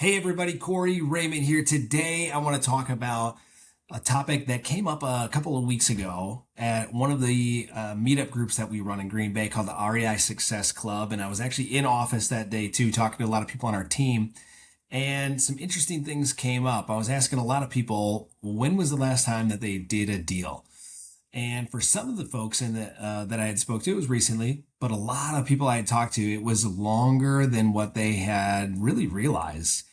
Hey everybody, Corey Raymond here. Today I want to talk about a topic that came up a couple of weeks ago at one of the meetup groups that we run in Green Bay called the REI Success Club. And I was actually in office that day too, talking to a lot of people on our team. And some interesting things came up. I was asking a lot of people, when was the last time that they did a deal? And for some of the folks that I had spoke to, it was recently, but a lot of people I had talked to, it was longer than what they had really realized.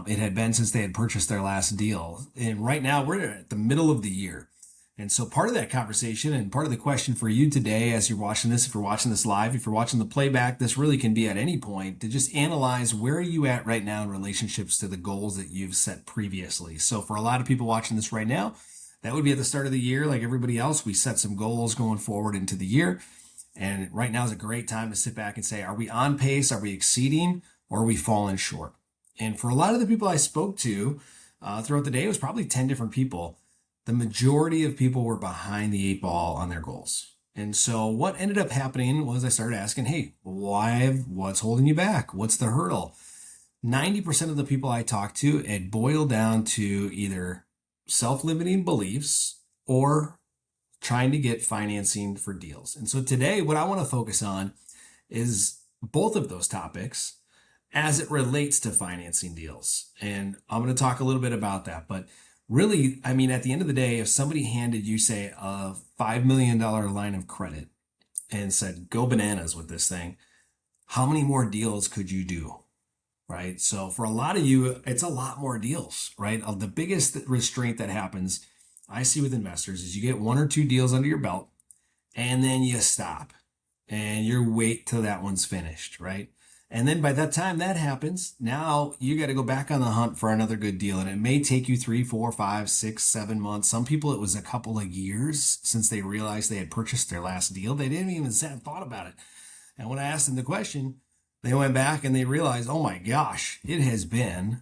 It had been since they had purchased their last deal. And right now we're at the middle of the year. And so part of that conversation and part of the question for you today, as you're watching this, if you're watching this live, if you're watching the playback, this really can be at any point to just analyze where are you at right now in relationships to the goals that you've set previously. So for a lot of people watching this right now, that would be at the start of the year. Like everybody else, we set some goals going forward into the year. And right now is a great time to sit back and say, are we on pace? Are we exceeding? Or are we falling short? And for a lot of the people I spoke to throughout the day, it was probably 10 different people. The majority of people were behind the eight ball on their goals. And so what ended up happening was I started asking, hey, what's holding you back? What's the hurdle? 90% of the people I talked to, it boiled down to either self-limiting beliefs or trying to get financing for deals. And so today, what I want to focus on is both of those topics as it relates to financing deals. And I'm going to talk a little bit about that. But really, I mean, at the end of the day, if somebody handed you, say, a $5 million line of credit and said, go bananas with this thing, how many more deals could you do? Right? So for a lot of you, it's a lot more deals, right? The biggest restraint that happens, I see with investors, is you get one or two deals under your belt and then you stop and you wait till that one's finished, right? And then by that time that happens, now you got to go back on the hunt for another good deal. And it may take you 3, 4, 5, 6, 7 months. Some people, it was a couple of years since they realized they had purchased their last deal. They didn't even sit and thought about it. And when I asked them the question, they went back and they realized, oh my gosh, it has been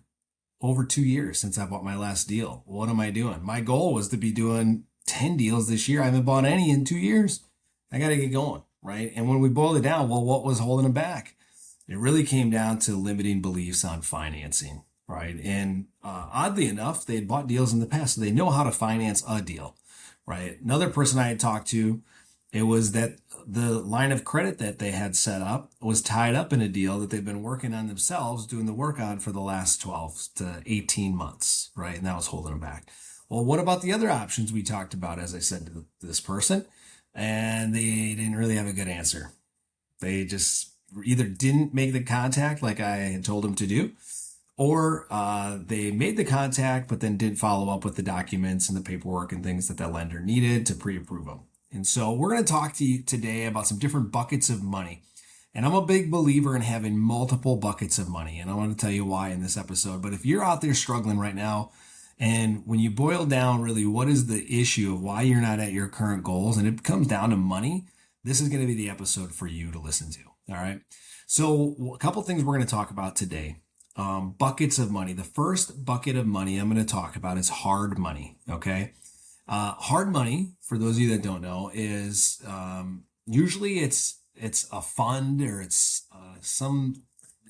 over 2 years since I bought my last deal. What am I doing? My goal was to be doing 10 deals this year. I haven't bought any in 2 years. I got to get going, right? And when we boiled it down, well, what was holding them back? It really came down to limiting beliefs on financing, right? And oddly enough, they had bought deals in the past, so they know how to finance a deal, right? Another person I had talked to, it was that the line of credit that they had set up was tied up in a deal that they've been working on themselves, doing the work on for the last 12 to 18 months, right? And that was holding them back. Well, what about the other options we talked about, as I said to this person? And they didn't really have a good answer. They just either didn't make the contact like I had told them to do, or they made the contact but then didn't follow up with the documents and the paperwork and things that the lender needed to pre-approve them. And so we're going to talk to you today about some different buckets of money. And I'm a big believer in having multiple buckets of money. And I want to tell you why in this episode. But if you're out there struggling right now, and when you boil down really what is the issue of why you're not at your current goals, and it comes down to money, this is going to be the episode for you to listen to. All right. So a couple things we're going to talk about today. Buckets of money. The first bucket of money I'm going to talk about is hard money. Okay. Hard money, for those of you that don't know, is usually it's a fund, or it's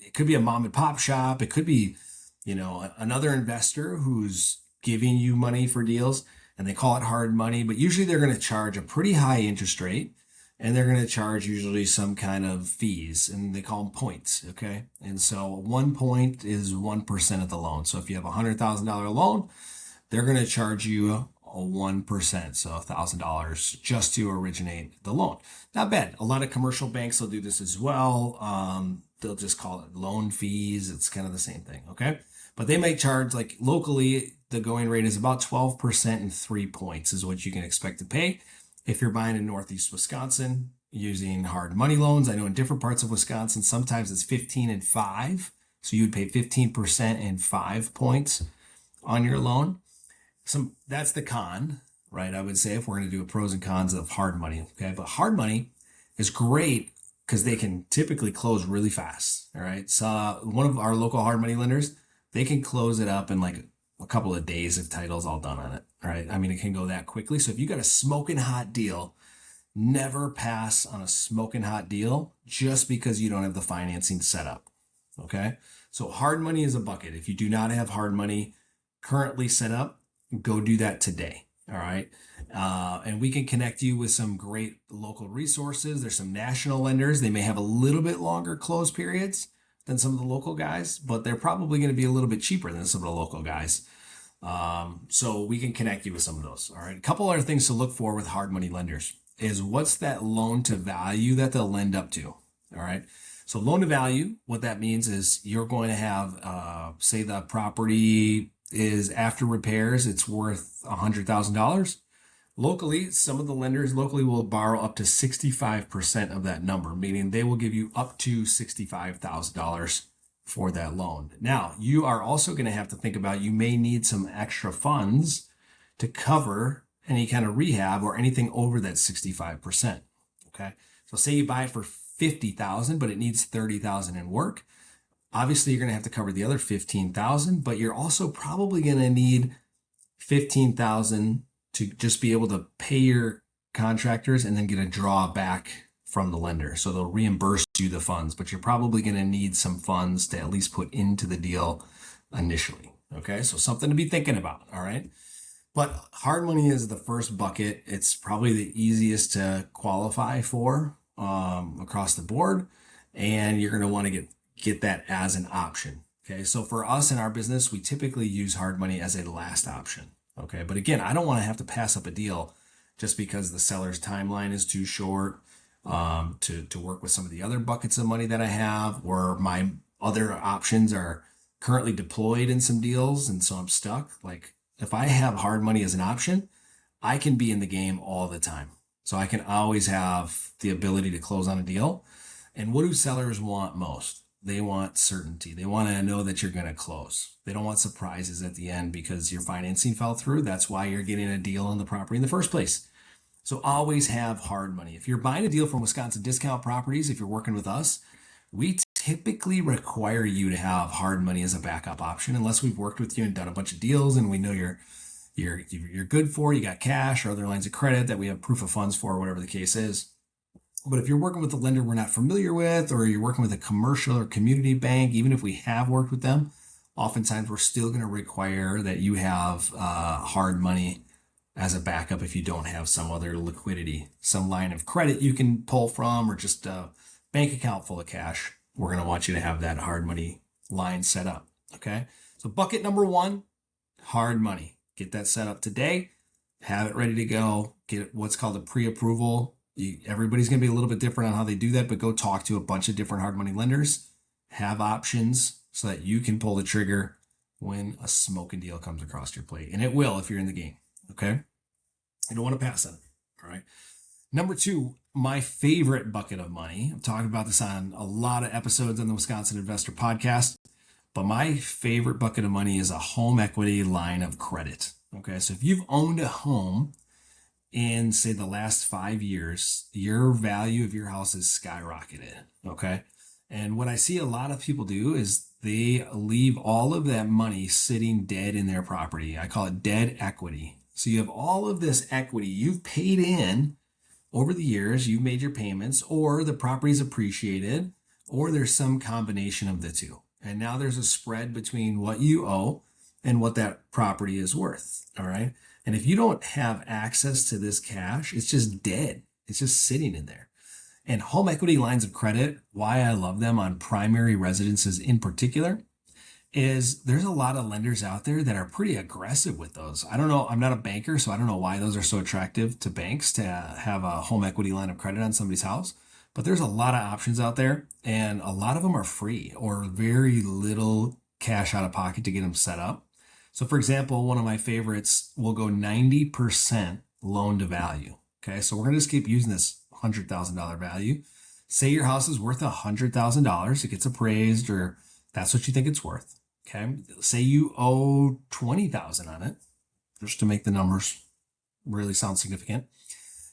it could be a mom and pop shop. It could be, another investor who's giving you money for deals, and they call it hard money, but usually they're going to charge a pretty high interest rate. And they're going to charge usually some kind of fees, and they call them points. Okay. And so 1 point is 1% of the loan. So if you have a $100,000 loan, they're going to charge you a 1%. So $1,000 just to originate the loan. Not bad. A lot of commercial banks will do this as well. They'll just call it loan fees. It's kind of the same thing. Okay. But they might charge, like locally, the going rate is about 12% and 3 points is what you can expect to pay. If you're buying in Northeast Wisconsin using hard money loans, I know in different parts of Wisconsin, sometimes it's 15 and 5. So you would pay 15% and 5 points on your loan. That's the con, right? I would say, if we're going to do a pros and cons of hard money. Okay. But hard money is great because they can typically close really fast. All right. So one of our local hard money lenders, they can close it up in like a couple of days if title's all done on it. Right? I mean, it can go that quickly. So if you got a smoking hot deal, never pass on a smoking hot deal just because you don't have the financing set up. Okay. So hard money is a bucket. If you do not have hard money currently set up, go do that today. All right. And we can connect you with some great local resources. There's some national lenders. They may have a little bit longer close periods than some of the local guys, but they're probably going to be a little bit cheaper than some of the local guys. So we can connect you with some of those. All right. A couple other things to look for with hard money lenders is what's that loan to value that they'll lend up to. All right. So loan to value, what that means is you're going to have, say the property is after repairs, it's worth $100,000. Locally, some of the lenders locally will borrow up to 65% of that number, meaning they will give you up to $65,000 for that loan. Now, you are also going to have to think about you may need some extra funds to cover any kind of rehab or anything over that 65%. Okay. So say you buy it for 50,000, but it needs 30,000 in work. Obviously, you're going to have to cover the other 15,000, but you're also probably going to need 15,000 to just be able to pay your contractors and then get a draw back from the lender. So they'll reimburse you the funds, but you're probably going to need some funds to at least put into the deal initially. Okay. So something to be thinking about. All right. But hard money is the first bucket. It's probably the easiest to qualify for across the board. And you're going to want to get that as an option. Okay. So for us in our business, we typically use hard money as a last option. Okay. But again, I don't want to have to pass up a deal just because the seller's timeline is too short to work with some of the other buckets of money that I have, or my other options are currently deployed in some deals. And so I'm stuck. Like if I have hard money as an option, I can be in the game all the time. So I can always have the ability to close on a deal. And what do sellers want most? They want certainty. They want to know that you're going to close. They don't want surprises at the end because your financing fell through. That's why you're getting a deal on the property in the first place. So always have hard money. If you're buying a deal from Wisconsin Discount Properties, if you're working with us, we typically require you to have hard money as a backup option, unless we've worked with you and done a bunch of deals and we know you're good for, you got cash or other lines of credit that we have proof of funds for, whatever the case is. But if you're working with a lender we're not familiar with, or you're working with a commercial or community bank, even if we have worked with them, oftentimes we're still going to require that you have hard money as a backup if you don't have some other liquidity, some line of credit you can pull from, or just a bank account full of cash. We're going to want you to have that hard money line set up. Okay. So bucket number one, hard money. Get that set up today. Have it ready to go. Get what's called a pre-approval. Everybody's going to be a little bit different on how they do that, but go talk to a bunch of different hard money lenders. Have options so that you can pull the trigger when a smoking deal comes across your plate. And it will if you're in the game. Okay. You don't want to pass on it. All right. Number two, my favorite bucket of money. I'm talking about this on a lot of episodes on the Wisconsin Investor Podcast, but my favorite bucket of money is a home equity line of credit. Okay. So if you've owned a home in, say, the last 5 years, your value of your house is skyrocketed. Okay. And what I see a lot of people do is they leave all of that money sitting dead in their property. I call it dead equity. So you have all of this equity you've paid in over the years, you've made your payments, or the property's appreciated, or there's some combination of the two. And now there's a spread between what you owe and what that property is worth. All right. And if you don't have access to this cash, it's just dead. It's just sitting in there. And home equity lines of credit, why I love them on primary residences in particular, is there's a lot of lenders out there that are pretty aggressive with those. I don't know. I'm not a banker, so I don't know why those are so attractive to banks to have a home equity line of credit on somebody's house. But there's a lot of options out there, and a lot of them are free or very little cash out of pocket to get them set up. So for example, one of my favorites will go 90% loan to value. Okay. So we're going to just keep using this $100,000 value. Say your house is worth $100,000. It gets appraised, or that's what you think it's worth. Okay. Say you owe 20,000 on it, just to make the numbers really sound significant.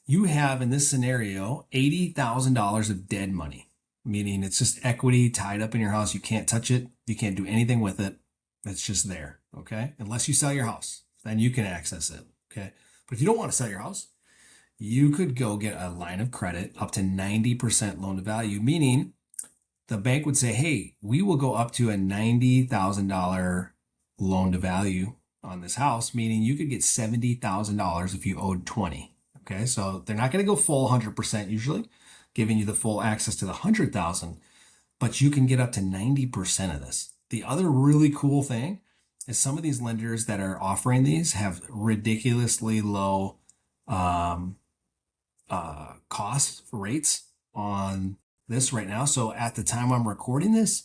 You have in this scenario, $80,000 of dead money, meaning it's just equity tied up in your house. You can't touch it. You can't do anything with it. It's just there. Okay. Unless you sell your house, then you can access it. Okay. But if you don't want to sell your house, you could go get a line of credit up to 90% loan to value, meaning the bank would say, hey, we will go up to a $90,000 loan to value on this house, meaning you could get $70,000 if you owed 20. Okay. So they're not going to go full 100% usually, giving you the full access to the 100,000, but you can get up to 90% of this. The other really cool thing is some of these lenders that are offering these have ridiculously low um, cost rates on this right now. So at the time I'm recording this,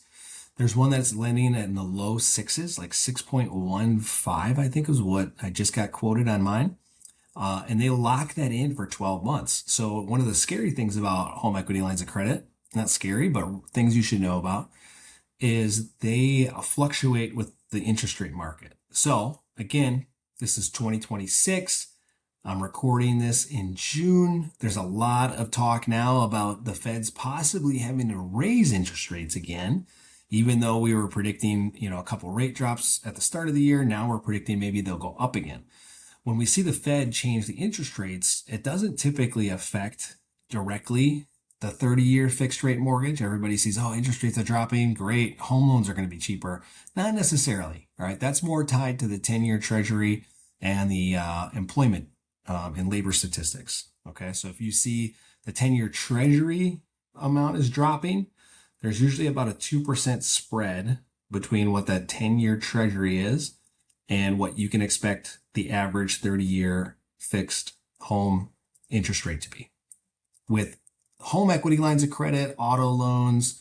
there's one that's lending in the low sixes, like 6.15, I think is what I just got quoted on mine. And they lock that in for 12 months. So one of the scary things about home equity lines of credit, not scary, but things you should know about, is they fluctuate with the interest rate market. So again, this is 2026. I'm recording this in June. There's a lot of talk now about the Feds possibly having to raise interest rates again, even though we were predicting, a couple rate drops at the start of the year. Now we're predicting maybe they'll go up again. When we see the Fed change the interest rates, it doesn't typically affect directly the 30-year fixed rate mortgage. Everybody sees, oh, interest rates are dropping. Great. Home loans are going to be cheaper. Not necessarily. All right. That's more tied to the 10-year treasury and the employment and labor statistics. Okay. So if you see the 10-year treasury amount is dropping, there's usually about a 2% spread between what that 10-year treasury is and what you can expect the average 30-year fixed home interest rate to be. With home equity lines of credit, auto loans,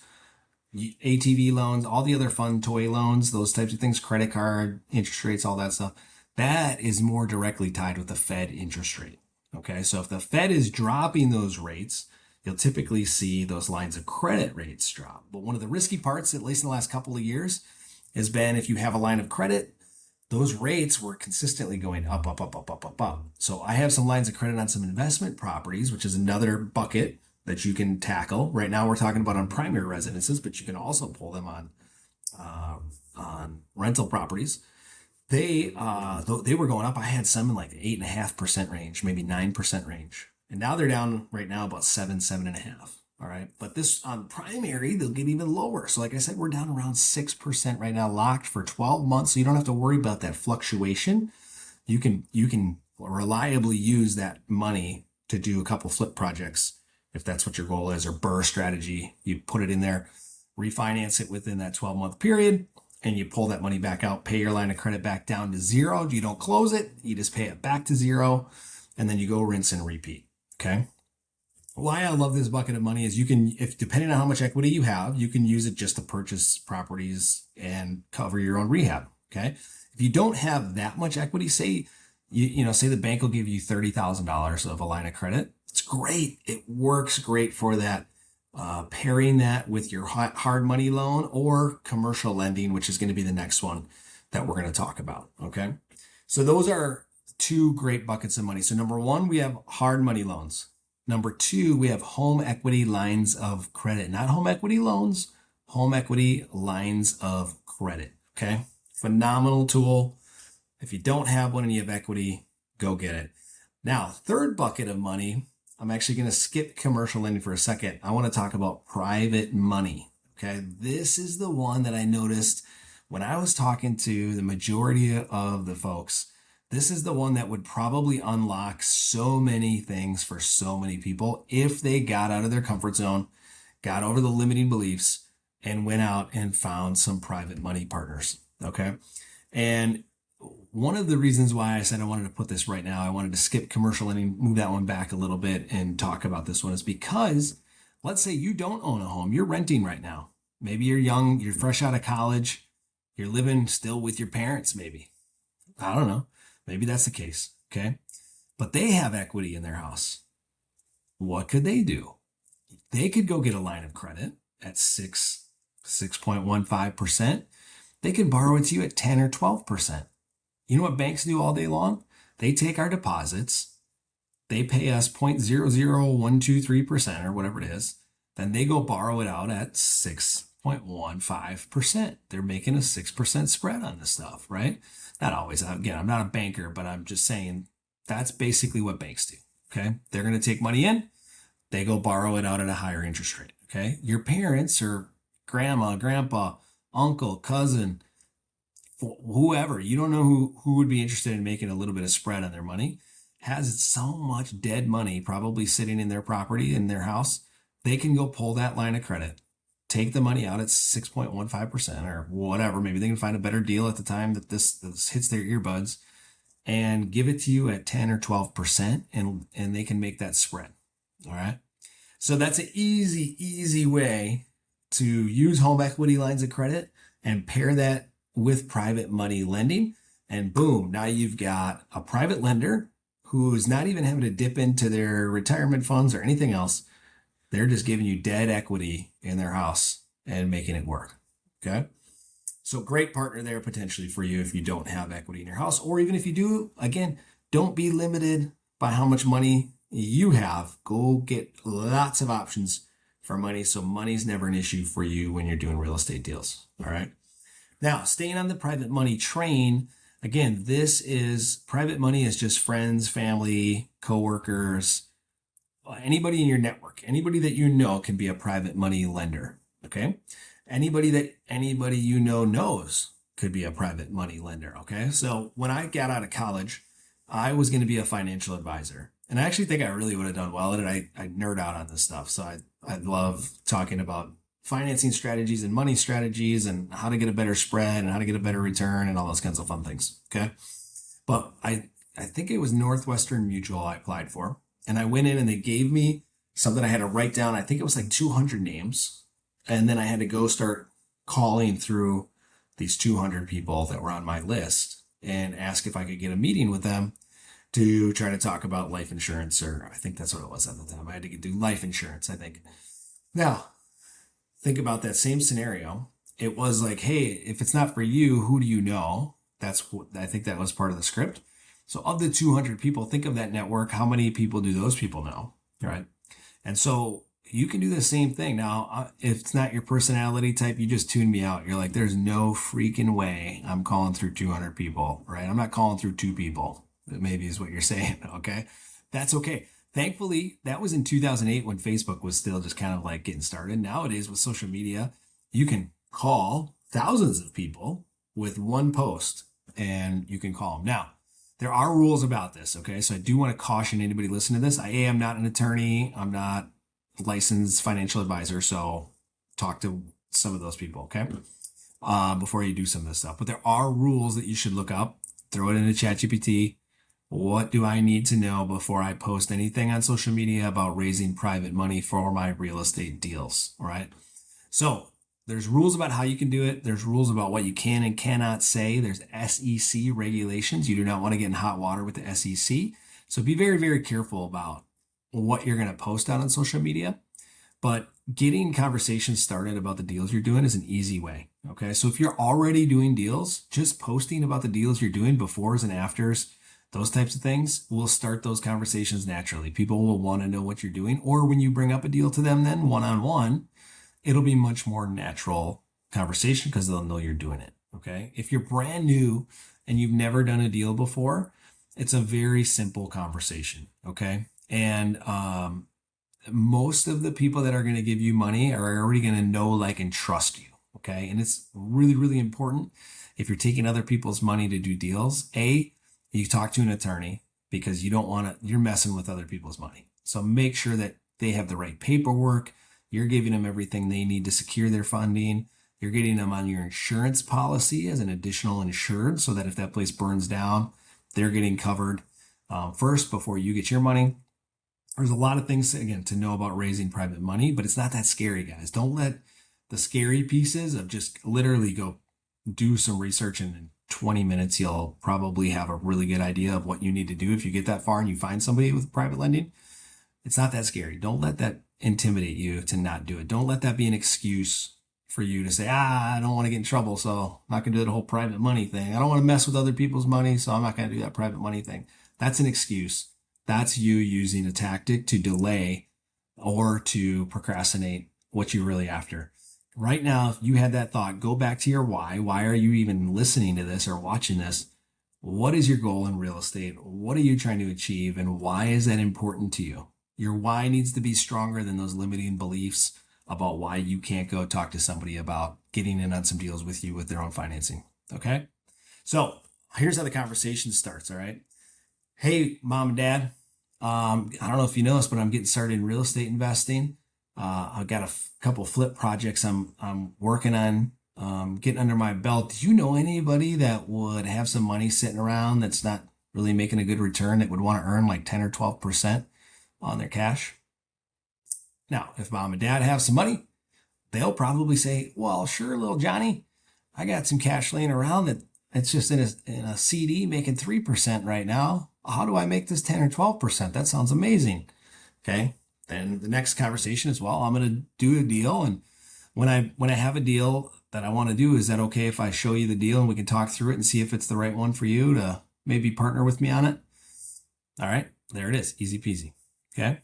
ATV loans, all the other fun toy loans, those types of things, credit card, interest rates, all that stuff, that is more directly tied with the Fed interest rate. Okay, so if the Fed is dropping those rates, you'll typically see those lines of credit rates drop. But one of the risky parts, at least in the last couple of years, has been if you have a line of credit, those rates were consistently going up, up, up, up, up, up, up. So I have some lines of credit on some investment properties, which is another bucket that you can tackle. Right now we're talking about on primary residences, but you can also pull them on rental properties. They were going up. I had some in like the 8.5% range, maybe 9% range. And now they're down right now about 7.5. All right. But this on primary, they'll get even lower. So like I said, we're down around 6% right now, locked for 12 months. So you don't have to worry about that fluctuation. You can reliably use that money to do a couple flip projects if that's what your goal is, or BRRRR strategy. You put it in there, refinance it within that 12-month period, and you pull that money back out, pay your line of credit back down to zero. You don't close it. You just pay it back to zero, and then you go rinse and repeat. Okay. Why I love this bucket of money is you can, if depending on how much equity you have, you can use it just to purchase properties and cover your own rehab. Okay. If you don't have that much equity, say, say the bank will give you $30,000 of a line of credit. It's great. It works great for that. Pairing that with your hard money loan or commercial lending, which is going to be the next one that we're going to talk about. Okay. So those are two great buckets of money. So number one, we have hard money loans. Number two, we have home equity lines of credit, not home equity loans, home equity lines of credit. Okay. Phenomenal tool. If you don't have one and you have equity, go get it. Now, third bucket of money, I'm actually going to skip commercial lending for a second. I want to talk about private money. Okay. This is the one that I noticed when I was talking to the majority of the folks. This is the one that would probably unlock so many things for so many people if they got out of their comfort zone, got over the limiting beliefs, and went out and found some private money partners. Okay. And one of the reasons why I said I wanted to put this right now, I wanted to skip commercial lending, move that one back a little bit and talk about this one, is because let's say you don't own a home, you're renting right now. Maybe you're young, you're fresh out of college, you're living still with your parents, maybe. I don't know. Maybe that's the case. Okay. But they have equity in their house. What could they do? They could go get a line of credit at 6.15%. They could borrow it to you at 10 or 12%. You know what banks do all day long? They take our deposits. They pay us 0.00123% or whatever it is. Then they go borrow it out at 6.15%. They're making a 6% spread on this stuff, right? Not always. Again, I'm not a banker, but I'm just saying that's basically what banks do. Okay. They're going to take money in. They go borrow it out at a higher interest rate. Okay. Your parents or grandma, grandpa, uncle, cousin, whoever, you don't know who would be interested in making a little bit of spread on their money, has so much dead money probably sitting in their property in their house. They can go pull that line of credit, take the money out at 6.15% or whatever. Maybe they can find a better deal at the time that this hits their earbuds and give it to you at 10 or 12%, and they can make that spread. All right. So that's an easy way to use home equity lines of credit and pair that with private money lending. And boom, now you've got a private lender who's not even having to dip into their retirement funds or anything else. They're just giving you dead equity in their house and making it work. Okay. So great partner there potentially for you if you don't have equity in your house, or even if you do. Again, don't be limited by how much money you have. Go get lots of options for money. So money's never an issue for you when you're doing real estate deals. All right. Now, staying on the private money train, again, this is private money is just friends, family, coworkers, anybody in your network, anybody that you know can be a private money lender. Okay. Anybody you know knows could be a private money lender. Okay. So when I got out of college, I was going to be a financial advisor. And I actually think I really would have done well at it. I nerd out on this stuff. So I love talking about financing strategies and money strategies and how to get a better spread and how to get a better return and all those kinds of fun things. Okay. But I think it was Northwestern Mutual I applied for. And I went in and they gave me something I had to write down. I think it was like 200 names. And then I had to go start calling through these 200 people that were on my list and ask if I could get a meeting with them to try to talk about life insurance, or I think that's what it was at the time. I had to do life insurance, I think. Now, think about that same scenario. It was like, hey, if it's not for you, who do you know? That's what I think that was part of the script. So of the 200 people, think of that network. How many people do those people know? Right. And so you can do the same thing. Now, if it's not your personality type, you just tune me out. You're like, there's no freaking way I'm calling through 200 people, right? I'm not calling through 2 people. Maybe is what you're saying. Okay. That's okay. Thankfully, that was in 2008 when Facebook was still just kind of like getting started. Nowadays with social media, you can call thousands of people with one post and you can call them. Now, there are rules about this. Okay. So I do want to caution anybody listening to this. I am not an attorney. I'm not a licensed financial advisor. So talk to some of those people. Okay. Before you do some of this stuff, but there are rules that you should look up. Throw it into ChatGPT. What do I need to know before I post anything on social media about raising private money for my real estate deals? All right. So there's rules about how you can do it. There's rules about what you can and cannot say. There's SEC regulations. You do not want to get in hot water with the SEC. So be very, very careful about what you're going to post out on social media. But getting conversations started about the deals you're doing is an easy way. Okay. So if you're already doing deals, just posting about the deals you're doing, befores and afters, those types of things will start those conversations naturally. People will want to know what you're doing. Or when you bring up a deal to them, then one-on-one, it'll be much more natural conversation because they'll know you're doing it. Okay. If you're brand new and you've never done a deal before, it's a very simple conversation. Okay. And, most of the people that are going to give you money are already going to know, like, and trust you. Okay. And it's really, really important if you're taking other people's money to do deals, you talk to an attorney because you don't want to, you're messing with other people's money. So make sure that they have the right paperwork. You're giving them everything they need to secure their funding. You're getting them on your insurance policy as an additional insured so that if that place burns down, they're getting covered first before you get your money. There's a lot of things, again, to know about raising private money, but it's not that scary, guys. Don't let the scary pieces of just literally go do some research, and in 20 minutes, you'll probably have a really good idea of what you need to do if you get that far and you find somebody with private lending. It's not that scary. Don't let that intimidate you to not do it. Don't let that be an excuse for you to say, I don't want to get in trouble, so I'm not going to do the whole private money thing. I don't want to mess with other people's money, so I'm not going to do that private money thing. That's an excuse. That's you using a tactic to delay or to procrastinate what you're really after. Right now, if you had that thought, go back to your why. Why are you even listening to this or watching this? What is your goal in real estate? What are you trying to achieve? And why is that important to you? Your why needs to be stronger than those limiting beliefs about why you can't go talk to somebody about getting in on some deals with you with their own financing. Okay. So here's how the conversation starts. All right. Hey, mom and dad. I don't know if you know this, but I'm getting started in real estate investing. I've got a couple flip projects I'm working on, getting under my belt. Do you know anybody that would have some money sitting around that's not really making a good return that would want to earn like 10 or 12% on their cash? Now, if mom and dad have some money, they'll probably say, well, sure, little Johnny, I got some cash laying around that it's just in a CD making 3% right now. How do I make this 10 or 12%? That sounds amazing. Okay. Then the next conversation is, well, I'm going to do a deal. And when I have a deal that I want to do, is that okay if I show you the deal and we can talk through it and see if it's the right one for you to maybe partner with me on it? All right. There it is. Easy peasy. Okay.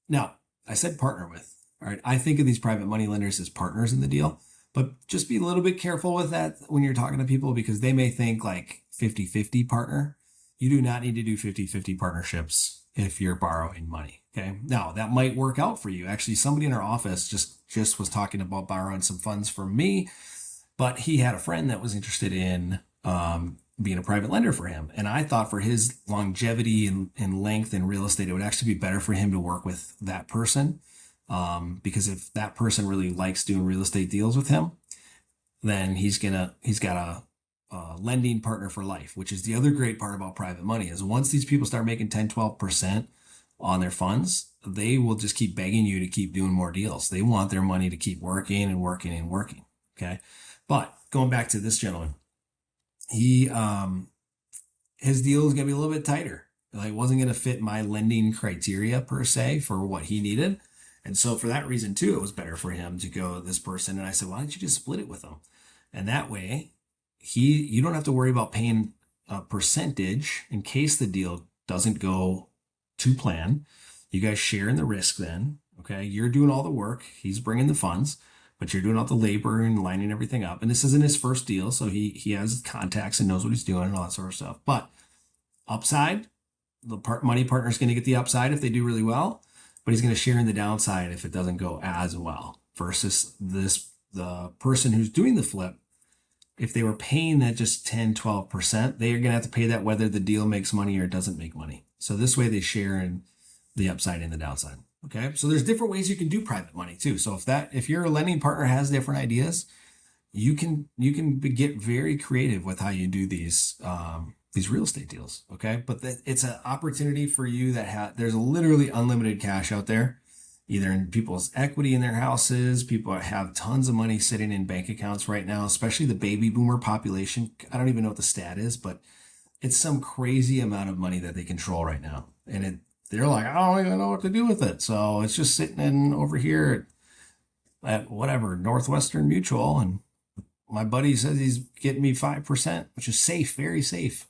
Now, I said partner with. All right. I think of these private money lenders as partners in the deal, but just be a little bit careful with that when you're talking to people because they may think like 50-50 partner. You do not need to do 50-50 partnerships if you're borrowing money. Okay. Now that might work out for you. Actually, somebody in our office just was talking about borrowing some funds from me, but he had a friend that was interested in being a private lender for him. And I thought for his longevity and length in real estate, it would actually be better for him to work with that person. Because if that person really likes doing real estate deals with him, then he's got a lending partner for life, which is the other great part about private money is once these people start making 10, 12% on their funds, they will just keep begging you to keep doing more deals. They want their money to keep working and working and working. Okay. But going back to this gentleman, his deal is going to be a little bit tighter. Like, it wasn't going to fit my lending criteria per se for what he needed. And so for that reason too, it was better for him to go this person. And I said, why don't you just split it with him? And that way you don't have to worry about paying a percentage in case the deal doesn't go to plan. You guys share in the risk then. Okay. You're doing all the work. He's bringing the funds, but you're doing all the labor and lining everything up. And this isn't his first deal. So he has contacts and knows what he's doing and all that sort of stuff. But upside, the money partner is going to get the upside if they do really well, but he's going to share in the downside if it doesn't go as well versus the person who's doing the flip. If they were paying that just 10, 12%, they are going to have to pay that whether the deal makes money or doesn't make money. So this way they share in the upside and the downside. Okay. So there's different ways you can do private money too. So if your lending partner has different ideas, you can get very creative with how you do these real estate deals. Okay. But it's an opportunity for you there's literally unlimited cash out there, either in people's equity in their houses. People have tons of money sitting in bank accounts right now, especially the baby boomer population. I don't even know what the stat is, but it's some crazy amount of money that they control right now. And they're like, I don't even know what to do with it. So it's just sitting in over here at whatever, Northwestern Mutual. And my buddy says he's getting me 5%, which is safe, very safe.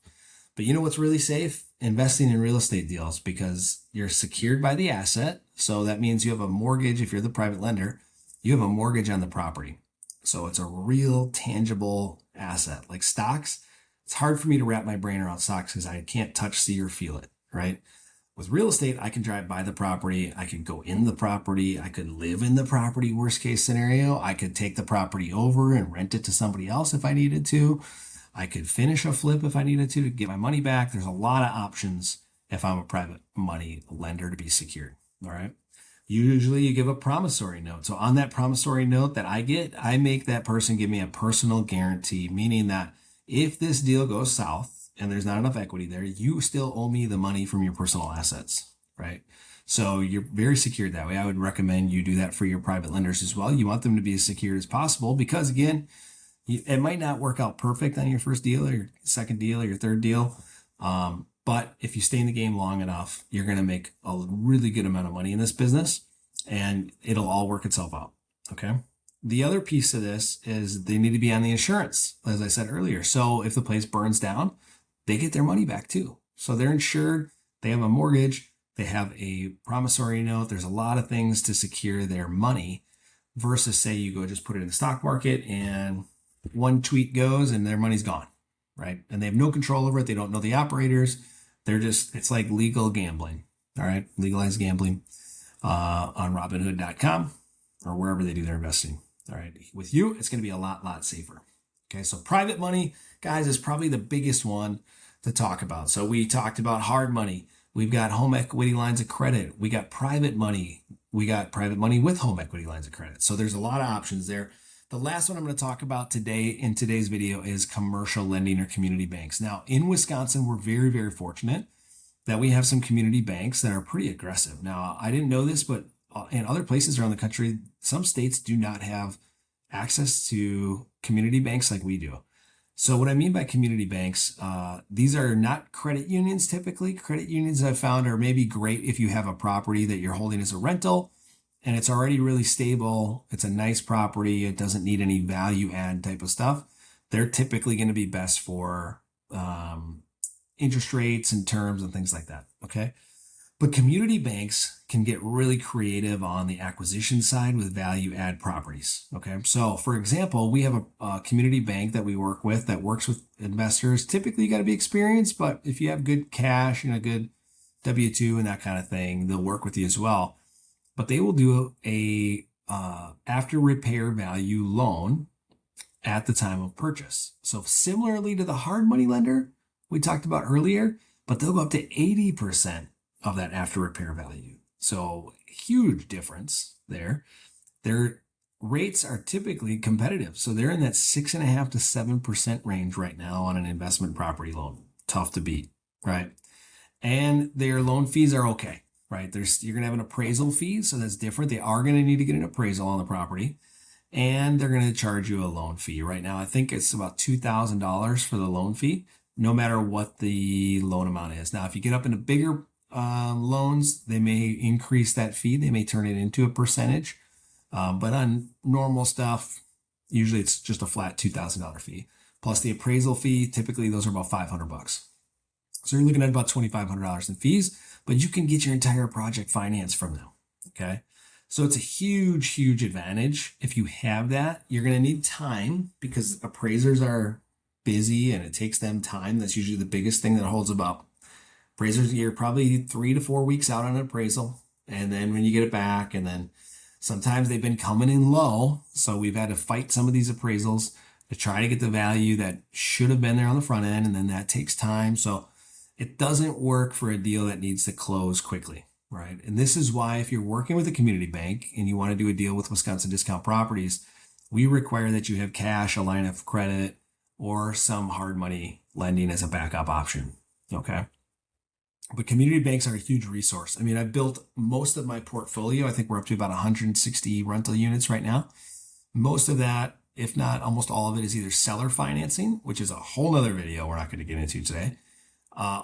But you know what's really safe? Investing in real estate deals, because you're secured by the asset. So that means you have a mortgage. If you're the private lender, you have a mortgage on the property. So it's a real tangible asset. Like stocks, it's hard for me to wrap my brain around stocks because I can't touch, see, or feel it, right? With real estate, I can drive by the property. I could go in the property. I could live in the property, worst case scenario. I could take the property over and rent it to somebody else if I needed to. I could finish a flip if I needed to get my money back. There's a lot of options if I'm a private money lender to be secured. All right. Usually you give a promissory note. So on that promissory note that I make that person give me a personal guarantee, meaning that if this deal goes south and there's not enough equity there, you still owe me the money from your personal assets, right? So you're very secured that way. I would recommend you do that for your private lenders as well. You want them to be as secure as possible because, again, it might not work out perfect on your first deal or your second deal or your third deal. But if you stay in the game long enough, you're going to make a really good amount of money in this business and it'll all work itself out. Okay. The other piece of this is they need to be on the insurance, as I said earlier. So if the place burns down, they get their money back too. So they're insured. They have a mortgage. They have a promissory note. There's a lot of things to secure their money versus say you go just put it in the stock market and one tweet goes and their money's gone, right? And they have no control over it. They don't know the operators. It's like legal gambling. All right. Legalized gambling on Robinhood.com. or wherever they do their investing. All right. With you, it's going to be a lot safer. Okay. So private money, guys, is probably the biggest one to talk about. So we talked about hard money. We've got home equity lines of credit. We got private money. We got private money with home equity lines of credit. So there's a lot of options there. The last one I'm going to talk about today in today's video is commercial lending or community banks. Now, in Wisconsin, we're very fortunate that we have some community banks that are pretty aggressive. Now, I didn't know this, but in other places around the country, some states do not have access to community banks like we do. So what I mean by community banks, these are not credit unions typically. Credit unions I've found are maybe great if you have a property that you're holding as a rental and it's already really stable. It's a nice property. It doesn't need any value add type of stuff. They're typically going to be best for interest rates and terms and things like that. Okay. But community banks can get really creative on the acquisition side with value add properties. Okay. So for example, we have a community bank that we work with that works with investors. Typically you got to be experienced, but if you have good cash and a good W-2 and that kind of thing, they'll work with you as well. But they will do a after repair value loan at the time of purchase. So similarly to the hard money lender we talked about earlier, but they'll go up to 80% of that after repair value. So huge difference there. Their rates are typically competitive. So they're in that 6.5% to 7% range right now on an investment property loan. Tough to beat, right? And their loan fees are okay, right? You're going to have an appraisal fee. So that's different. They are going to need to get an appraisal on the property and they're going to charge you a loan fee. Right now, I think it's about $2,000 for the loan fee, no matter what the loan amount is. Now, if you get up into bigger loans, they may increase that fee. They may turn it into a percentage. But on normal stuff, usually it's just a flat $2,000 fee. Plus the appraisal fee, typically those are about $500. So you're looking at about $2,500 in fees, but you can get your entire project financed from them. Okay. So it's a huge advantage. If you have that, you're going to need time because appraisers are busy and it takes them time. That's usually the biggest thing that holds them up. Appraisers, you're probably 3 to 4 weeks out on an appraisal. And then when you get it back, and then sometimes they've been coming in low. So we've had to fight some of these appraisals to try to get the value that should have been there on the front end. And then that takes time. So it doesn't work for a deal that needs to close quickly, right? And this is why if you're working with a community bank and you want to do a deal with Wisconsin Discount Properties, we require that you have cash, a line of credit, or some hard money lending as a backup option, okay? But community banks are a huge resource. I mean, I've built most of my portfolio. I think we're up to about 160 rental units right now. Most of that, if not almost all of it, is either seller financing, which is a whole nother video we're not going to get into today,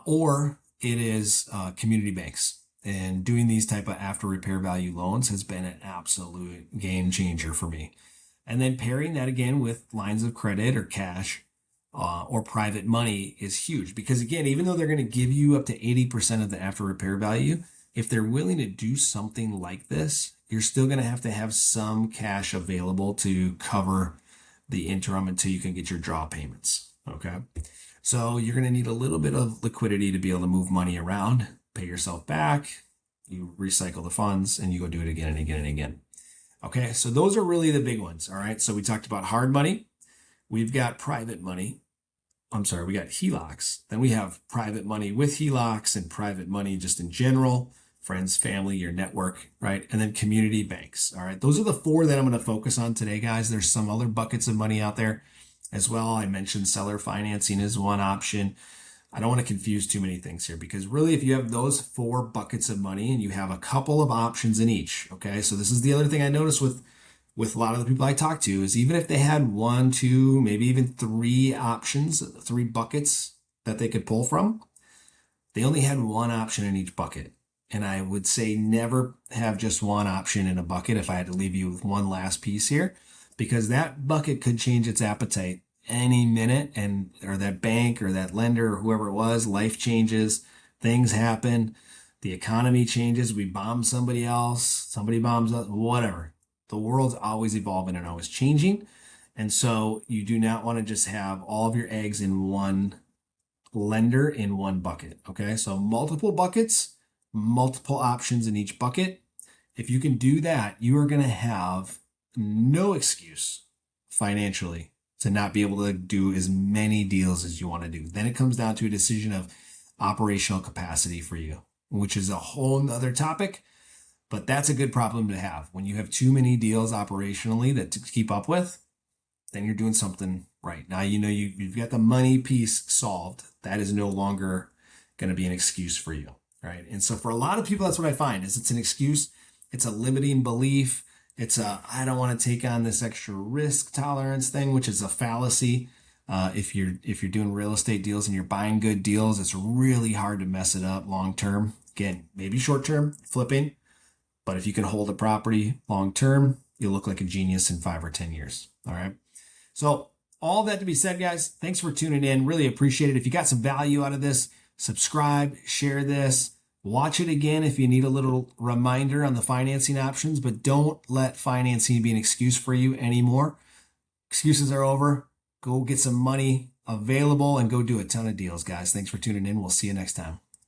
or it is community banks. And doing these type of after repair value loans has been an absolute game changer for me. And then pairing that again with lines of credit or cash or private money is huge because again, even though they're going to give you up to 80% of the after repair value, if they're willing to do something like this, you're still going to have some cash available to cover the interim until you can get your draw payments. Okay. So you're going to need a little bit of liquidity to be able to move money around, pay yourself back, you recycle the funds and you go do it again and again and again. Okay. So those are really the big ones. All right. So we talked about hard money. We've got private money. We got HELOCs. Then we have private money with HELOCs and private money just in general, friends, family, your network, right? And then community banks. All right. Those are the 4 that I'm going to focus on today, guys. There's some other buckets of money out there as well. I mentioned seller financing is one option. I don't want to confuse too many things here because really if you have those 4 buckets of money and you have a couple of options in each, okay? So this is the other thing I noticed with a lot of the people I talk to is even if they had 1, 2, maybe even 3 options, 3 buckets that they could pull from, they only had 1 option in each bucket. And I would say never have just 1 option in a bucket if I had to leave you with one last piece here, because that bucket could change its appetite any minute or that bank or that lender or whoever it was, life changes, things happen, the economy changes, we bomb somebody else, somebody bombs us, whatever. The world's always evolving and always changing. And so you do not want to just have all of your eggs in one lender in one bucket. Okay. So multiple buckets, multiple options in each bucket. If you can do that, you are going to have no excuse financially to not be able to do as many deals as you want to do. Then it comes down to a decision of operational capacity for you, which is a whole nother topic. But that's a good problem to have. When you have too many deals operationally that to keep up with, then you're doing something right. Now you know you've got the money piece solved. That is no longer going to be an excuse for you, right? And so for a lot of people, that's what I find is it's an excuse. It's a limiting belief. It's a I don't want to take on this extra risk tolerance thing, which is a fallacy. If you're doing real estate deals and you're buying good deals, it's really hard to mess it up long term. Again, maybe short term flipping. But if you can hold a property long term, you'll look like a genius in 5 or 10 years. All right. So all that to be said, guys, thanks for tuning in. Really appreciate it. If you got some value out of this, subscribe, share this, watch it again if you need a little reminder on the financing options, but don't let financing be an excuse for you anymore. Excuses are over. Go get some money available and go do a ton of deals, guys. Thanks for tuning in. We'll see you next time.